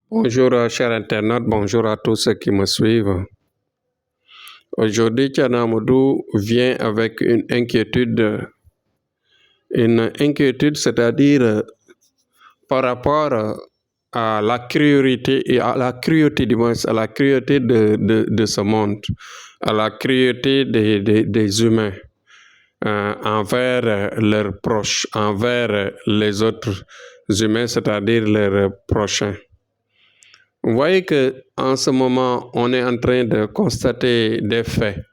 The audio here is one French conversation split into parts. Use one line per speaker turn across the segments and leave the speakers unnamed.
Bonjour, chers internautes, bonjour à tous ceux qui me suivent. Aujourd'hui, Thierno Amadou vient avec une inquiétude, c'est-à-dire par rapport à la cruauté et à la cruauté, du moins, à la cruauté de ce monde, à la cruauté des humains envers leurs proches, envers les autres humains, c'est-à-dire leurs prochains. Vous voyez que en ce moment, on est en train de constater des faits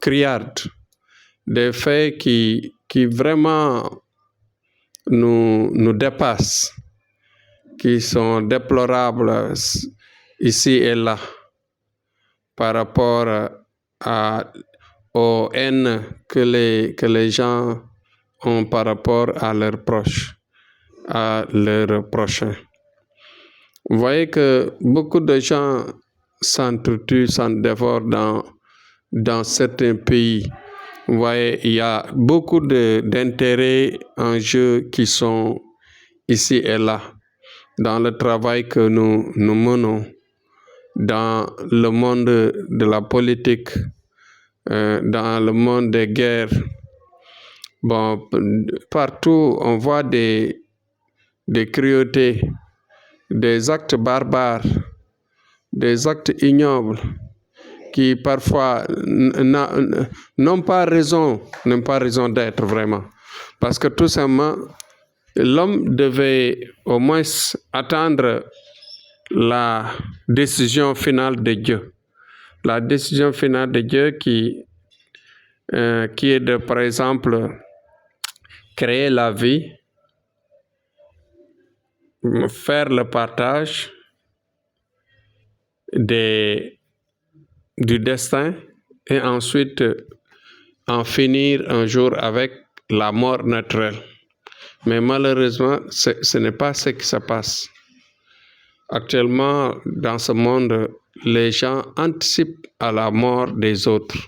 criardes, des faits qui vraiment nous dépassent, qui sont déplorables ici et là par rapport aux haines que les gens ont par rapport à leurs proches, à leurs prochains. Vous voyez que beaucoup de gens s'entretuent, s'en dévorent dans certains pays. Vous voyez, il y a beaucoup d'intérêts en jeu qui sont ici et là, dans le travail que nous menons, dans le monde de la politique, dans le monde des guerres. Bon, partout, on voit des cruautés, des actes barbares, des actes ignobles qui parfois n'ont pas raison d'être vraiment. Parce que tout simplement, l'homme devait au moins attendre la décision finale de Dieu. La décision finale de Dieu qui est de, par exemple, créer la vie, faire le partage du destin et ensuite en finir un jour avec la mort naturelle. Mais malheureusement, ce n'est pas ce qui se passe. Actuellement, dans ce monde, les gens anticipent à la mort des autres.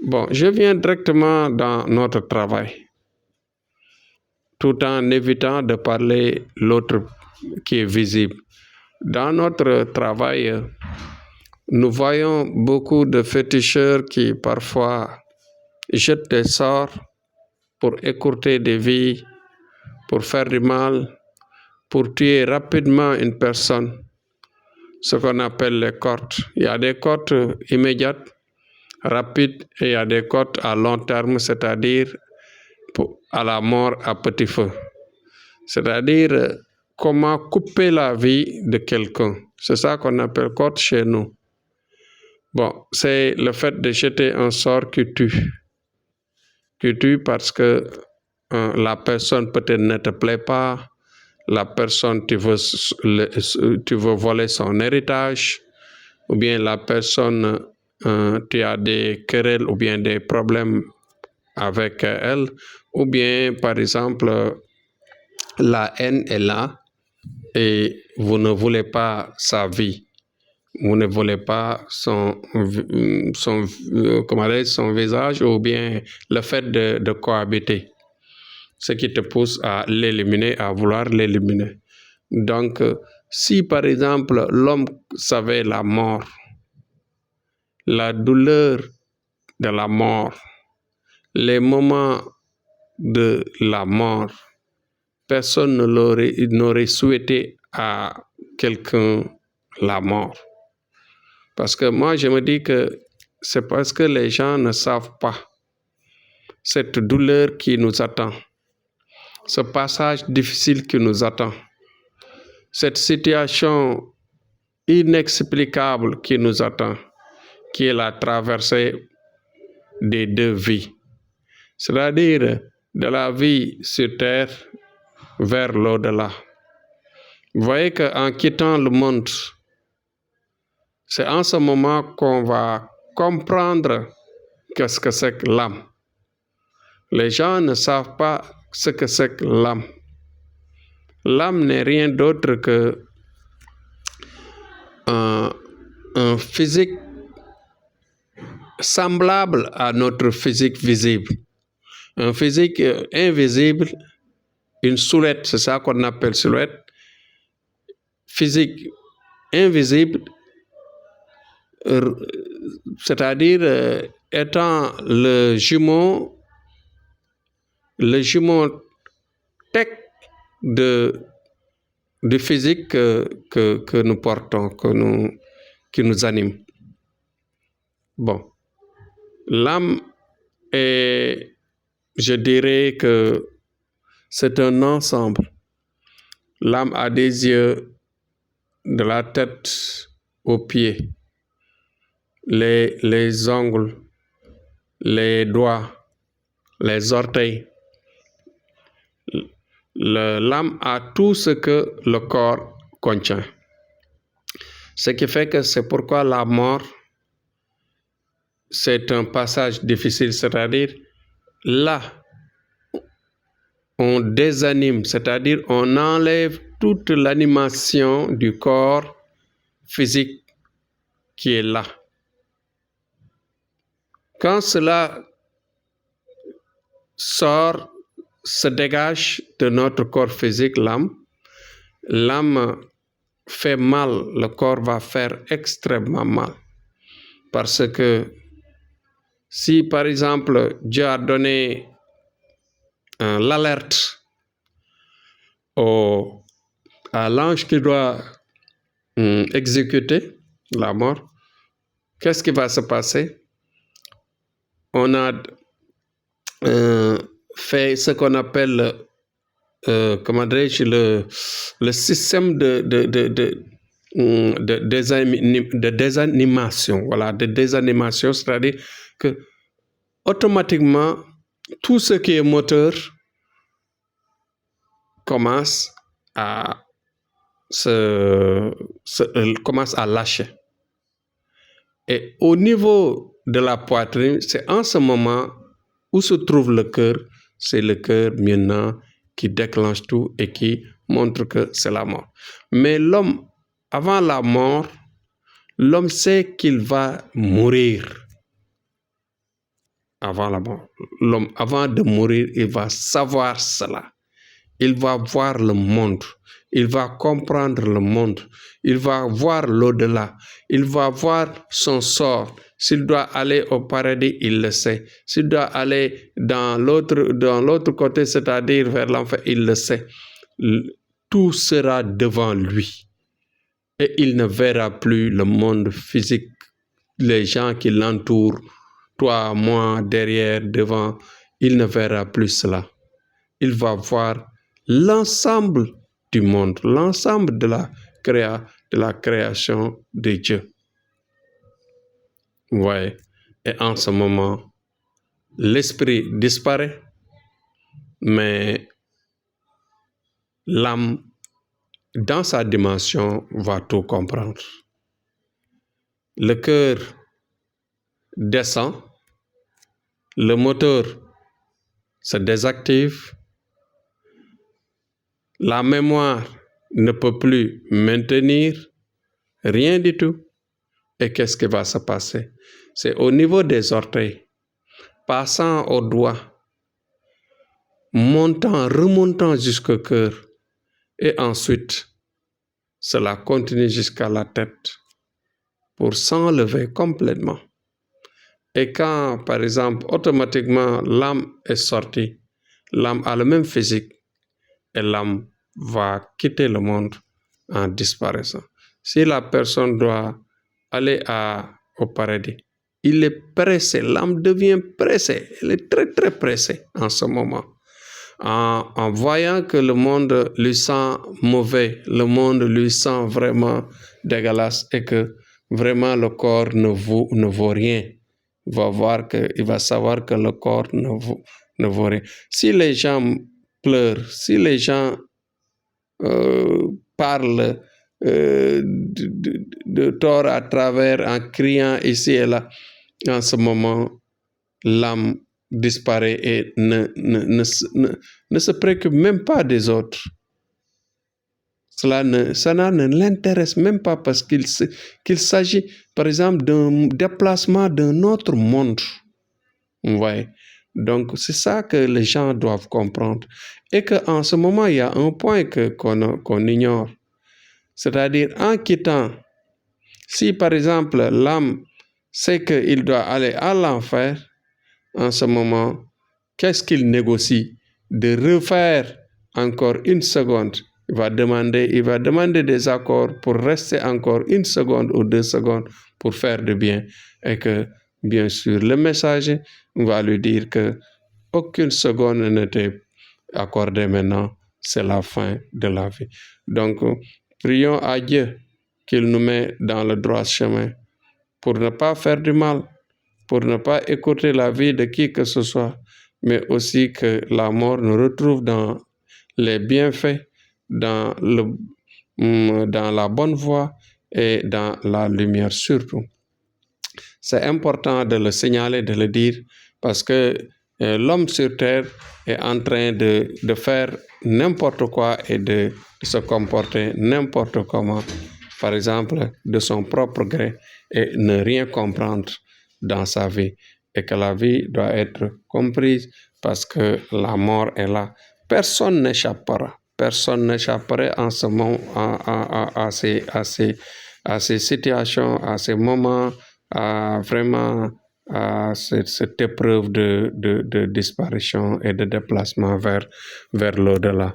Bon, je viens directement dans notre travail, tout en évitant de parler l'autre qui est visible. Dans notre travail, nous voyons beaucoup de féticheurs qui parfois jettent des sorts pour écourter des vies, pour faire du mal, pour tuer rapidement une personne, ce qu'on appelle les cohortes. Il y a des cohortes immédiates, rapides, et il y a des cohortes à long terme, c'est-à-dire à la mort à petit feu. C'est-à-dire comment couper la vie de quelqu'un. C'est ça qu'on appelle cohorte chez nous. Bon, c'est le fait de jeter un sort qui tue. Qui tue parce que la personne peut-être ne te plaît pas, la personne, tu veux voler son héritage, ou bien la personne, tu as des querelles ou bien des problèmes avec elle, ou bien, par exemple, la haine est là et vous ne voulez pas sa vie. Vous ne voulez pas son visage ou bien le fait de cohabiter. Ce qui te pousse à l'éliminer, à vouloir l'éliminer. Donc, si par exemple l'homme savait la mort, la douleur de la mort, les moments de la mort, personne n'aurait souhaité à quelqu'un la mort. Parce que moi, je me dis que c'est parce que les gens ne savent pas cette douleur qui nous attend, ce passage difficile qui nous attend, cette situation inexplicable qui nous attend, qui est la traversée des deux vies, c'est-à-dire de la vie sur terre vers l'au-delà. Vous voyez qu'en quittant le monde, c'est en ce moment qu'on va comprendre qu'est-ce que c'est que l'âme. Les gens ne savent pas ce que c'est que l'âme. L'âme n'est rien d'autre que un physique semblable à notre physique visible. Un physique invisible une silhouette, c'est ça qu'on appelle silhouette, physique invisible, c'est-à-dire étant le jumeau tech de physique que nous portons, qui nous anime. Bon, l'âme est, je dirais que c'est un ensemble. L'âme a des yeux de la tête aux pieds, les ongles, les doigts, les orteils. L'âme a tout ce que le corps contient. Ce qui fait que c'est pourquoi la mort, c'est un passage difficile, c'est-à-dire là, on désanime, c'est-à-dire on enlève toute l'animation du corps physique qui est là. Quand cela sort, se dégage de notre corps physique, l'âme fait mal, le corps va faire extrêmement mal. Parce que si par exemple Dieu a donné l'alerte à l'ange qui doit exécuter la mort, qu'est-ce qui va se passer? On a fait ce qu'on appelle, comment dirais-je, le système de désanimation. Voilà, de désanimation, c'est-à-dire que automatiquement, tout ce qui est moteur commence à lâcher. Et au niveau de la poitrine, c'est en ce moment où se trouve le cœur. C'est le cœur maintenant qui déclenche tout et qui montre que c'est la mort. Mais l'homme, avant la mort, l'homme sait qu'il va mourir. Avant la mort, l'homme, avant de mourir, il va savoir cela. Il va voir le monde. Il va comprendre le monde. Il va voir l'au-delà. Il va voir son sort. S'il doit aller au paradis, il le sait. S'il doit aller dans l'autre côté, c'est-à-dire vers l'enfer, il le sait. Tout sera devant lui. Et il ne verra plus le monde physique, les gens qui l'entourent, toi, moi, derrière, devant. Il ne verra plus cela. Il va voir l'ensemble du monde, l'ensemble de la création de Dieu. Ouais. Et en ce moment, l'esprit disparaît, mais l'âme, dans sa dimension, va tout comprendre. Le cœur descend, le moteur se désactive, la mémoire ne peut plus maintenir rien du tout. Et qu'est-ce qui va se passer? C'est au niveau des orteils, passant au doigt, remontant jusqu'au cœur, et ensuite, cela continue jusqu'à la tête pour s'enlever complètement. Et quand, par exemple, automatiquement, l'âme est sortie, l'âme a le même physique, et l'âme va quitter le monde en disparaissant. Si la personne doit aller au paradis, il est pressé, l'âme devient pressée, elle est très très pressée en ce moment. En voyant que le monde lui sent mauvais, le monde lui sent vraiment dégueulasse et que vraiment le corps ne vaut rien, il va savoir que le corps ne vaut rien. Si les gens pleurent, si les gens parlent de tort à travers en criant ici et là, en ce moment, l'âme disparaît et ne se préoccupe même pas des autres. Cela ne l'intéresse même pas parce qu'il s'agit, par exemple, d'un déplacement d'un autre monde. Vous voyez? Donc, c'est ça que les gens doivent comprendre. et qu'en ce moment, il y a un point qu'on ignore. C'est-à-dire, en quittant, si par exemple l'âme sait qu'il doit aller à l'enfer, en ce moment, qu'est-ce qu'il négocie? De refaire encore une seconde. Il va demander des accords pour rester encore une seconde ou 2 secondes pour faire du bien. Et que, bien sûr, le messager va lui dire que aucune seconde ne t'est accordée maintenant. C'est la fin de la vie. Donc, prions à Dieu qu'il nous met dans le droit chemin pour ne pas faire du mal, pour ne pas écouter la vie de qui que ce soit, mais aussi que la mort nous retrouve dans les bienfaits, dans la bonne voie et dans la lumière surtout. C'est important de le signaler, de le dire, parce que l'homme sur terre est en train de faire n'importe quoi et de se comporter n'importe comment, par exemple, de son propre gré, et ne rien comprendre dans sa vie. Et que la vie doit être comprise parce que la mort est là. Personne n'échappera. Personne n'échapperait en ce moment à ces situations, à ces moments, vraiment à cette épreuve de disparition et de déplacement vers l'au-delà.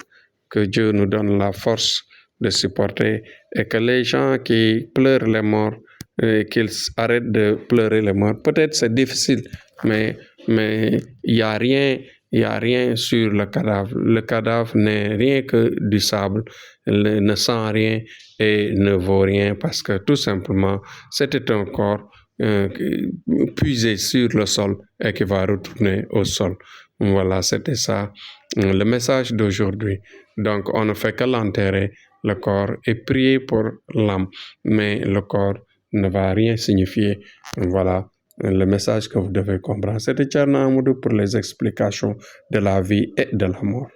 Que Dieu nous donne la force de supporter et que les gens qui pleurent les morts, qu'ils arrêtent de pleurer les morts. Peut-être c'est difficile, mais il n'y a rien sur le cadavre. Le cadavre n'est rien que du sable, ne sent rien et ne vaut rien parce que tout simplement, c'était un corps puisé sur le sol et qui va retourner au sol. Voilà, c'était ça le message d'aujourd'hui. Donc, on ne fait que l'enterrer, le corps, et prier pour l'âme, mais le corps ne va rien signifier. Voilà le message que vous devez comprendre. C'était Tcherna Amoudou pour les explications de la vie et de la mort.